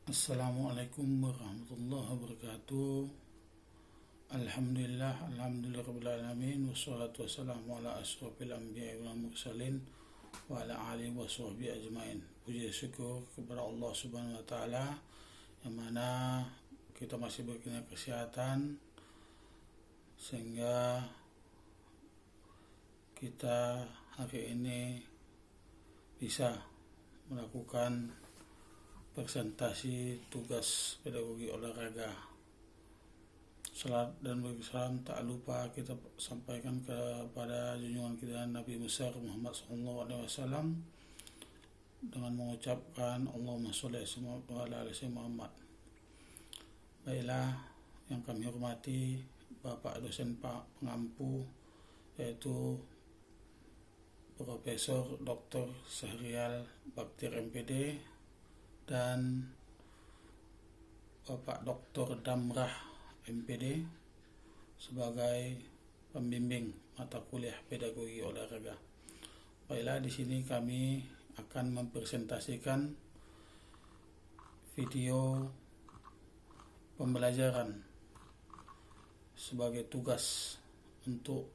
Assalamualaikum warahmatullahi wabarakatuh. Alhamdulillahirrahmanirrahim. Wassalatu wassalamu ala asrofil anbiya wal mursalin wa ala alihi wa sahbihi ajmain. Puji syukur kepada Allah subhanahu wa ta'ala, yang mana kita masih berkena kesehatan sehingga kita hari ini bisa melakukan presentasi tugas pedagogi olahraga. Salat dan bersalam tak lupa kita sampaikan kepada junjungan kita Nabi besar Muhammad SAW dengan mengucapkan Allahumma sholli ala Muhammad. Baiklah, yang kami hormati Bapak dosen pengampu, yaitu Profesor Dr. Syahrial Baktiar MPD dan Bapak Dr. Damrah MPD sebagai pembimbing mata kuliah pedagogi olahraga. Baiklah, di sini kami akan mempresentasikan video pembelajaran sebagai tugas untuk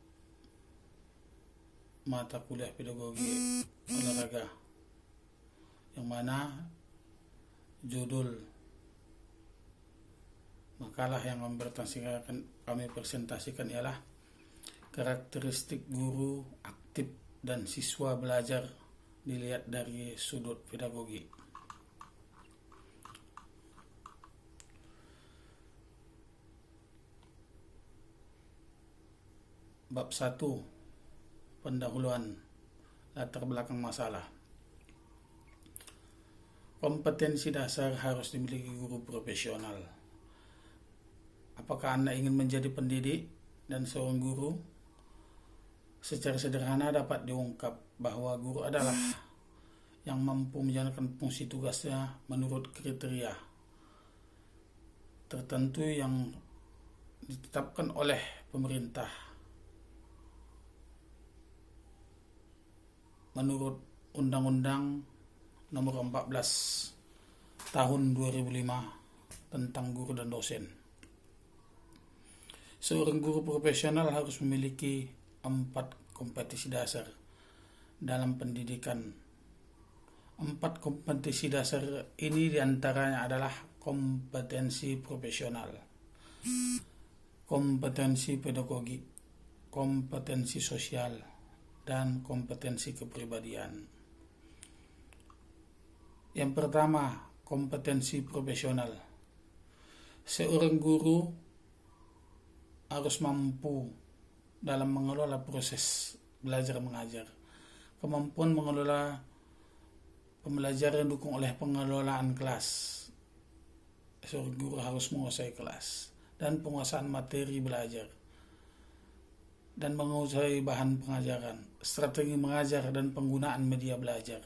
mata kuliah pedagogi olahraga, yang mana judul makalah yang kami presentasikan ialah karakteristik guru aktif dan siswa belajar dilihat dari sudut pedagogi. Bab 1, pendahuluan latar belakang masalah. Kompetensi dasar harus dimiliki guru profesional. Apakah Anda ingin menjadi pendidik dan seorang guru? Secara sederhana dapat diungkap bahwa guru adalah yang mampu menjalankan fungsi tugasnya menurut kriteria tertentu yang ditetapkan oleh pemerintah menurut Undang-Undang Nomor 14 Tahun 2005 tentang guru dan dosen. Seorang guru profesional harus memiliki 4 kompetensi dasar dalam pendidikan. 4 kompetensi dasar ini diantaranya adalah kompetensi profesional, kompetensi pedagogi, kompetensi sosial, dan kompetensi kepribadian. Yang pertama, kompetensi profesional. Seorang guru harus mampu dalam mengelola proses belajar mengajar. Kemampuan mengelola pembelajaran didukung oleh pengelolaan kelas. Seorang guru harus menguasai kelas dan penguasaan materi belajar dan menguasai bahan pengajaran, strategi mengajar dan penggunaan media belajar.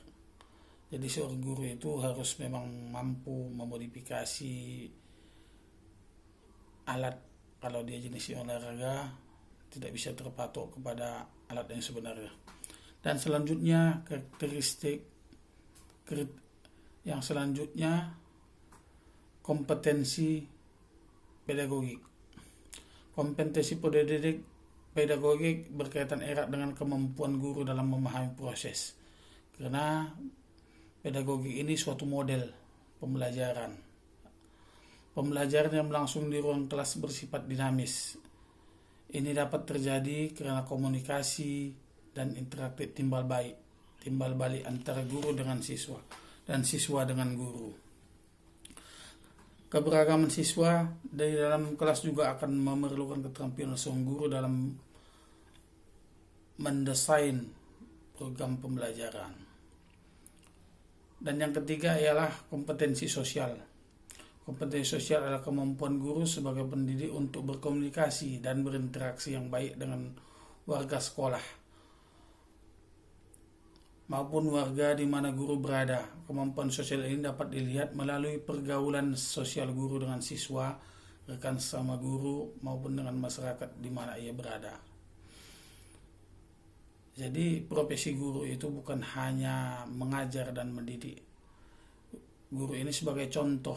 Jadi seorang guru itu harus memang mampu memodifikasi alat. Kalau dia jenis olahraga, tidak bisa terpatok kepada alat yang sebenarnya. Dan selanjutnya, karakteristik yang selanjutnya, kompetensi pedagogik. Kompetensi pedagogik berkaitan erat dengan kemampuan guru dalam memahami proses, karena pedagogi ini suatu model pembelajaran. Pembelajaran yang berlangsung di ruang kelas bersifat dinamis. Ini dapat terjadi karena komunikasi dan interaktif timbal balik antara guru dengan siswa dan siswa dengan guru. Keberagaman siswa dari dalam kelas juga akan memerlukan keterampilan seorang guru dalam mendesain program pembelajaran. Dan yang ketiga ialah kompetensi sosial. Kompetensi sosial adalah kemampuan guru sebagai pendidik untuk berkomunikasi dan berinteraksi yang baik dengan warga sekolah maupun warga di mana guru berada. Kemampuan sosial ini dapat dilihat melalui pergaulan sosial guru dengan siswa, rekan sesama guru, maupun dengan masyarakat di mana ia berada. Jadi profesi guru itu bukan hanya mengajar dan mendidik. Guru ini sebagai contoh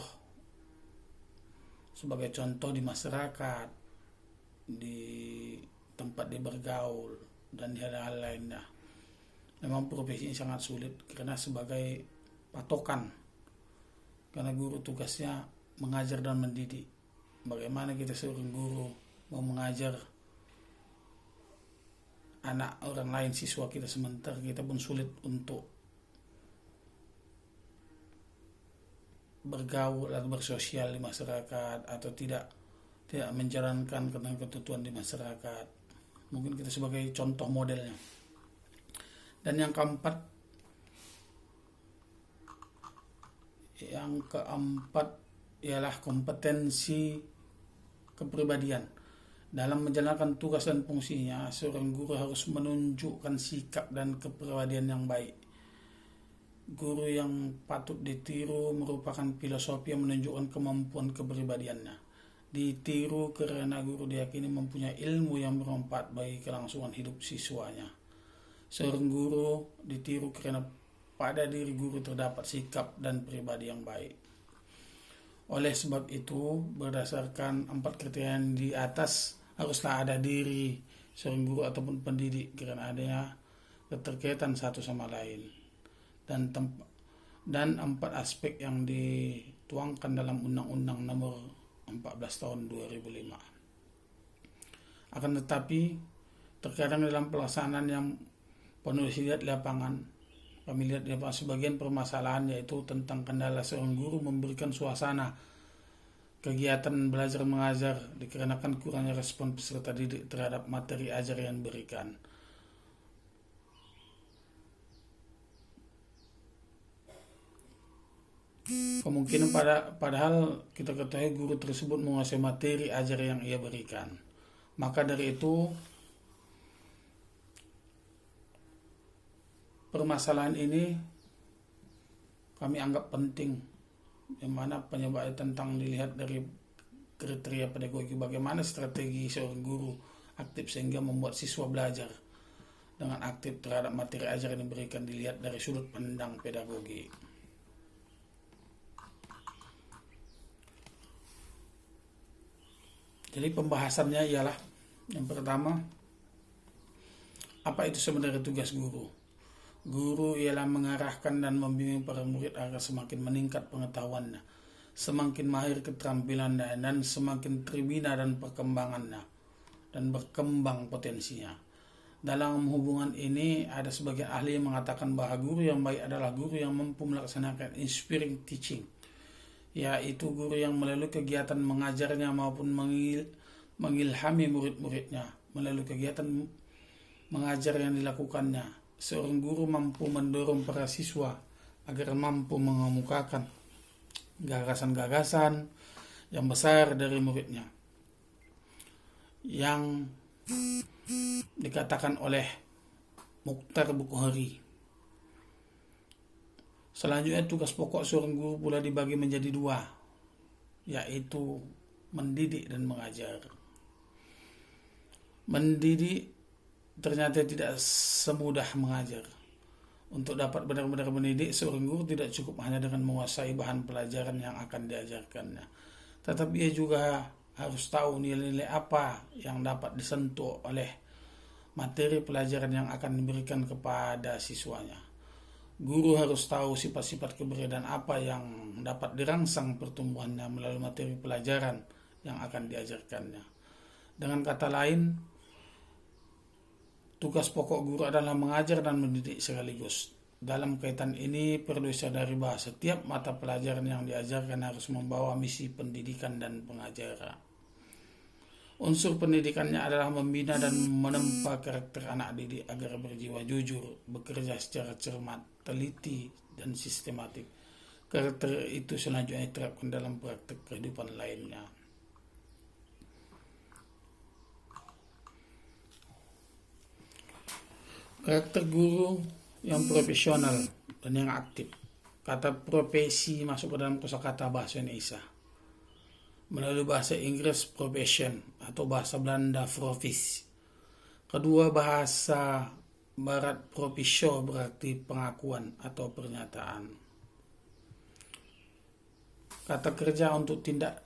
sebagai contoh di masyarakat, di tempat dia bergaul, dan hal-hal lainnya. Memang profesi ini sangat sulit karena sebagai patokan, karena guru tugasnya mengajar dan mendidik. Bagaimana kita seorang guru mau mengajar anak orang lain, siswa kita, sementara kita pun sulit untuk bergaul atau bersosial di masyarakat, atau tidak menjalankan ketentuan di masyarakat. Mungkin kita sebagai contoh modelnya. Dan yang keempat ialah kompetensi kepribadian. Dalam menjalankan tugas dan fungsinya, seorang guru harus menunjukkan sikap dan kepribadian yang baik. Guru yang patut ditiru merupakan filosofi yang menunjukkan kemampuan kepribadiannya. Ditiru karena guru diyakini mempunyai ilmu yang bermanfaat bagi kelangsungan hidup siswanya. Seorang guru ditiru karena pada diri guru terdapat sikap dan pribadi yang baik. Oleh sebab itu, berdasarkan 4 kriteria yang di atas, haruslah ada diri seorang guru ataupun pendidik karena adanya keterkaitan satu sama lain. Dan 4 aspek yang dituangkan dalam Undang-Undang Nomor 14 Tahun 2005. Akan tetapi, terkadang dalam pelaksanaan yang penuh lihat di lapangan, sebagian permasalahan yaitu tentang kendala seorang guru memberikan suasana kegiatan belajar mengajar dikarenakan kurangnya respon peserta didik terhadap materi ajar yang diberikan. Kemungkinan padahal kita ketahui guru tersebut menguasai materi ajar yang ia berikan. Maka dari itu, permasalahan ini kami anggap penting, yang mana penyebabnya tentang dilihat dari kriteria pedagogi, bagaimana strategi seorang guru aktif sehingga membuat siswa belajar dengan aktif terhadap materi ajar yang diberikan, dilihat dari sudut pandang pedagogi. Jadi pembahasannya ialah, yang pertama, apa itu sebenarnya tugas guru? Guru ialah mengarahkan dan membimbing para murid agar semakin meningkat pengetahuannya, semakin mahir keterampilannya, dan semakin terbina dan perkembangannya, dan berkembang potensinya. Dalam hubungan ini, ada sebagian ahli yang mengatakan bahwa guru yang baik adalah guru yang mampu melaksanakan inspiring teaching, yaitu guru yang melalui kegiatan mengajarnya maupun mengilhami murid-muridnya melalui kegiatan mengajar yang dilakukannya. Seorang guru mampu mendorong para siswa agar mampu mengemukakan gagasan-gagasan yang besar dari muridnya, yang dikatakan oleh Mukhtar Bukhari. Selanjutnya, tugas pokok seorang guru pula dibagi menjadi 2, yaitu mendidik dan mengajar. Mendidik ternyata tidak semudah mengajar. Untuk dapat benar-benar mendidik, seorang guru tidak cukup hanya dengan menguasai bahan pelajaran yang akan diajarkannya, tetapi ia juga harus tahu nilai-nilai apa yang dapat disentuh oleh materi pelajaran yang akan diberikan kepada siswanya. Guru harus tahu sifat-sifat keberadaan apa yang dapat dirangsang pertumbuhannya melalui materi pelajaran yang akan diajarkannya. Dengan kata lain, tugas pokok guru adalah mengajar dan mendidik sekaligus. Dalam kaitan ini perlu disadari bahwa setiap mata pelajaran yang diajarkan harus membawa misi pendidikan dan pengajaran. Unsur pendidikannya adalah membina dan menempa karakter anak didik agar berjiwa jujur, bekerja secara cermat, teliti, dan sistematik. Karakter itu selanjutnya diterapkan dalam praktek kehidupan lainnya. Karakter guru yang profesional dan yang aktif. Kata profesi masuk ke dalam kosakata bahasa Indonesia. Melalui bahasa Inggris profession atau bahasa Belanda profis. Kedua bahasa Barat profesio berarti pengakuan atau pernyataan. Kata kerja untuk tindak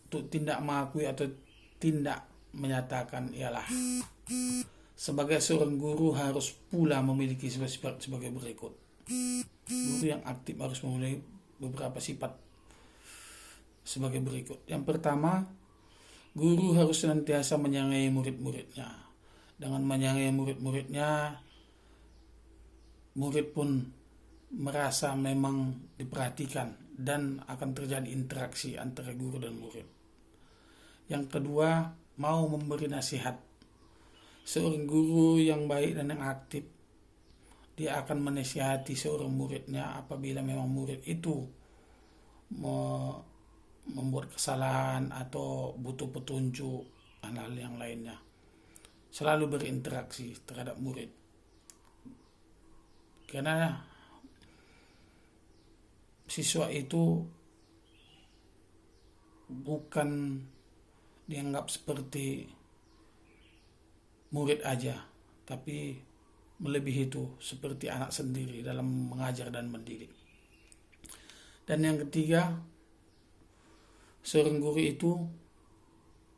untuk tindak mengakui atau tindak menyatakan ialah sebagai seorang guru harus pula memiliki sifat sebagai berikut. Guru yang aktif harus memiliki beberapa sifat sebagai berikut. Yang pertama, guru harus senantiasa menyayangi murid-muridnya. Dengan menyayangi murid-muridnya, murid pun merasa memang diperhatikan dan akan terjadi interaksi antara guru dan murid. Yang kedua, mau memberi nasihat. Seorang guru yang baik dan yang aktif, dia akan menasihati seorang muridnya apabila memang murid itu membuat kesalahan atau butuh petunjuk hal-hal yang lainnya. Selalu berinteraksi terhadap murid. Karena siswa itu bukan dianggap seperti murid aja, tapi melebihi itu seperti anak sendiri dalam mengajar dan mendidik. Dan yang ketiga, seorang guru itu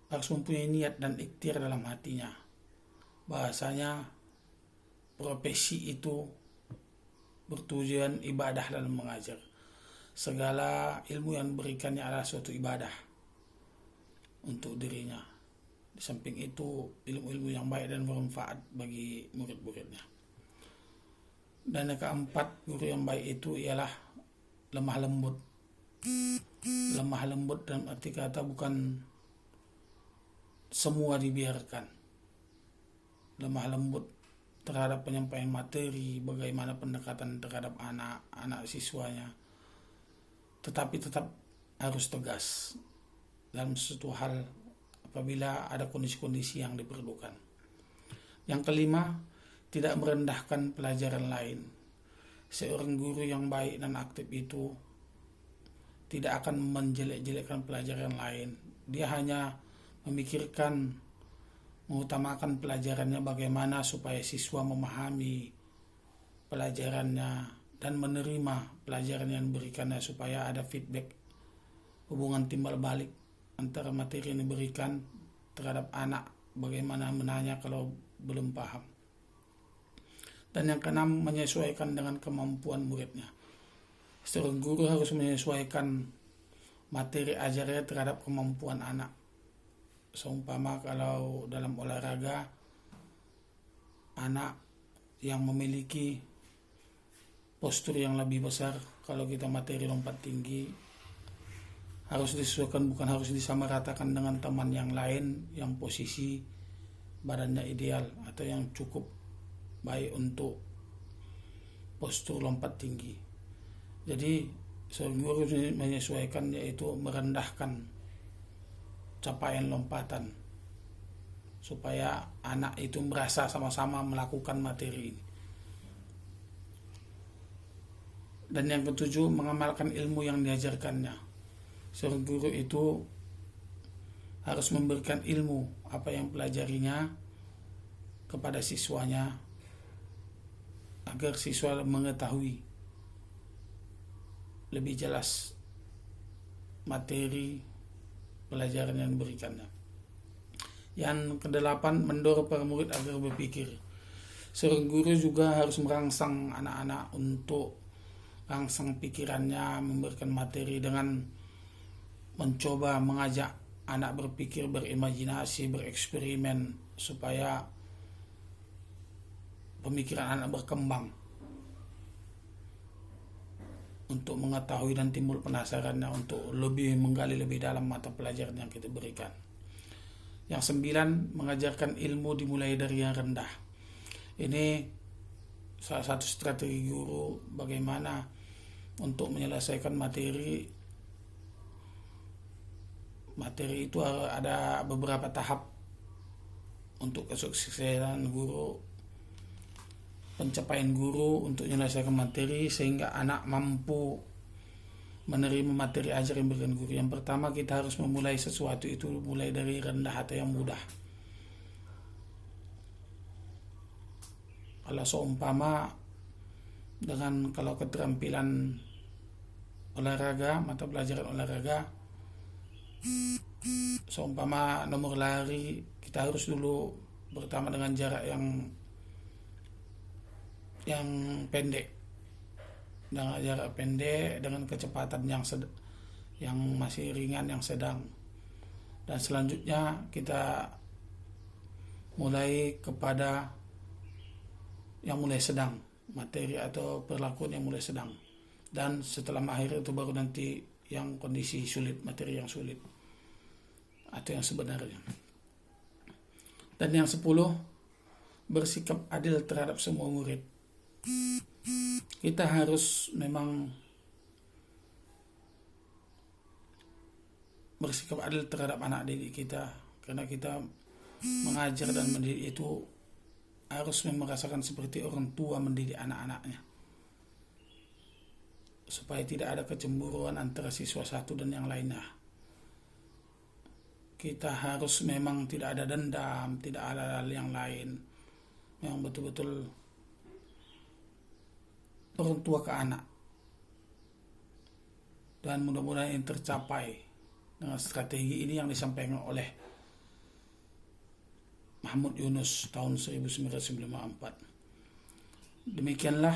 harus mempunyai niat dan ikhtiar dalam hatinya. Bahasanya profesi itu bertujuan ibadah dalam mengajar. Segala ilmu yang diberikannya adalah suatu ibadah untuk dirinya. Di samping itu ilmu-ilmu yang baik dan bermanfaat bagi murid-muridnya. Dan yang keempat, guru yang baik itu ialah lemah lembut. Lemah lembut dalam arti kata bukan semua dibiarkan. Lemah lembut terhadap penyampaian materi, bagaimana pendekatan terhadap anak siswanya. Tetapi tetap harus tegas dalam sesuatu hal apabila ada kondisi-kondisi yang diperlukan. Yang kelima, tidak merendahkan pelajaran lain. Seorang guru yang baik dan aktif itu tidak akan menjelek-jelekkan pelajaran lain. Dia hanya memikirkan, mengutamakan pelajarannya bagaimana supaya siswa memahami pelajarannya dan menerima pelajaran yang diberikannya supaya ada feedback, hubungan timbal balik antara materi yang diberikan terhadap anak, bagaimana menanya kalau belum paham. Dan yang keenam, menyesuaikan dengan kemampuan muridnya. Seorang guru harus menyesuaikan materi ajarnya terhadap kemampuan anak. Seumpama kalau dalam olahraga, anak yang memiliki postur yang lebih besar, kalau kita materi lompat tinggi, harus disesuaikan, bukan harus disamaratakan dengan teman yang lain yang posisi badannya ideal atau yang cukup baik untuk postur lompat tinggi. Jadi seorang guru menyesuaikan, yaitu merendahkan capaian lompatan supaya anak itu merasa sama-sama melakukan materi ini. Dan yang ketujuh, mengamalkan ilmu yang diajarkannya. Seorang guru itu harus memberikan ilmu apa yang pelajarinya kepada siswanya agar siswa mengetahui lebih jelas materi pelajaran yang diberikannya. Yang kedelapan, mendorong para murid agar berpikir. Seorang guru juga harus merangsang anak-anak untuk rangsang pikirannya, memberikan materi dengan mencoba mengajak anak berpikir, berimajinasi, bereksperimen supaya pemikiran anak berkembang untuk mengetahui dan timbul penasarannya untuk lebih menggali lebih dalam mata pelajaran yang kita berikan. Yang sembilan, mengajarkan ilmu dimulai dari yang rendah. Ini salah satu strategi guru bagaimana untuk menyelesaikan materi. Materi itu ada beberapa tahap untuk kesuksesan guru, pencapaian guru untuk menyelesaikan materi sehingga anak mampu menerima materi ajar yang diberikan guru. Yang pertama, kita harus memulai sesuatu itu mulai dari rendah atau yang mudah. Kalau seumpama dengan kalau keterampilan olahraga, mata pelajaran olahraga, Seumpama nomor lari, kita harus dulu pertama dengan jarak yang pendek, dengan jarak pendek, dengan kecepatan yang masih ringan, yang sedang. Dan selanjutnya kita mulai kepada yang mulai sedang, materi atau perlakuan yang mulai sedang. Dan setelah akhir itu baru nanti yang kondisi sulit, materi yang sulit atau yang sebenarnya. Dan yang 10, bersikap adil terhadap semua murid. Kita harus memang bersikap adil terhadap anak didik kita, karena kita mengajar dan mendidik itu harus merasakan seperti orang tua mendidik anak-anaknya, supaya tidak ada kecemburuan antara siswa satu dan yang lainnya. Kita harus memang tidak ada dendam, tidak ada hal yang lain, memang betul-betul orang tua ke anak. Dan mudah-mudahan ini tercapai dengan strategi ini yang disampaikan oleh Mahmud Yunus tahun 1994. Demikianlah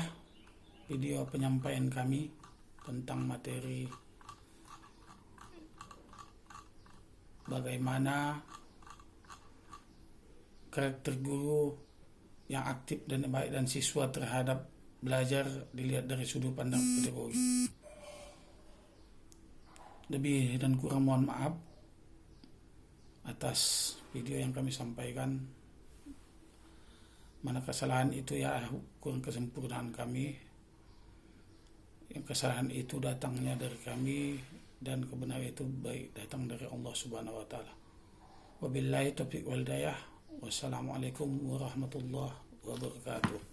video penyampaian kami tentang materi bagaimana karakter guru yang aktif dan baik dan siswa terhadap belajar dilihat dari sudut pandang pedagogi. Lebih dan kurang mohon maaf atas video yang kami sampaikan. Mana kesalahan itu ya kurang kesempurnaan kami. Yang kesalahan itu datangnya dari kami dan kebenaran itu baik datang dari Allah Subhanahu wa taala. Wabillahi taufiq wal hidayah. Wassalamualaikum warahmatullahi wabarakatuh.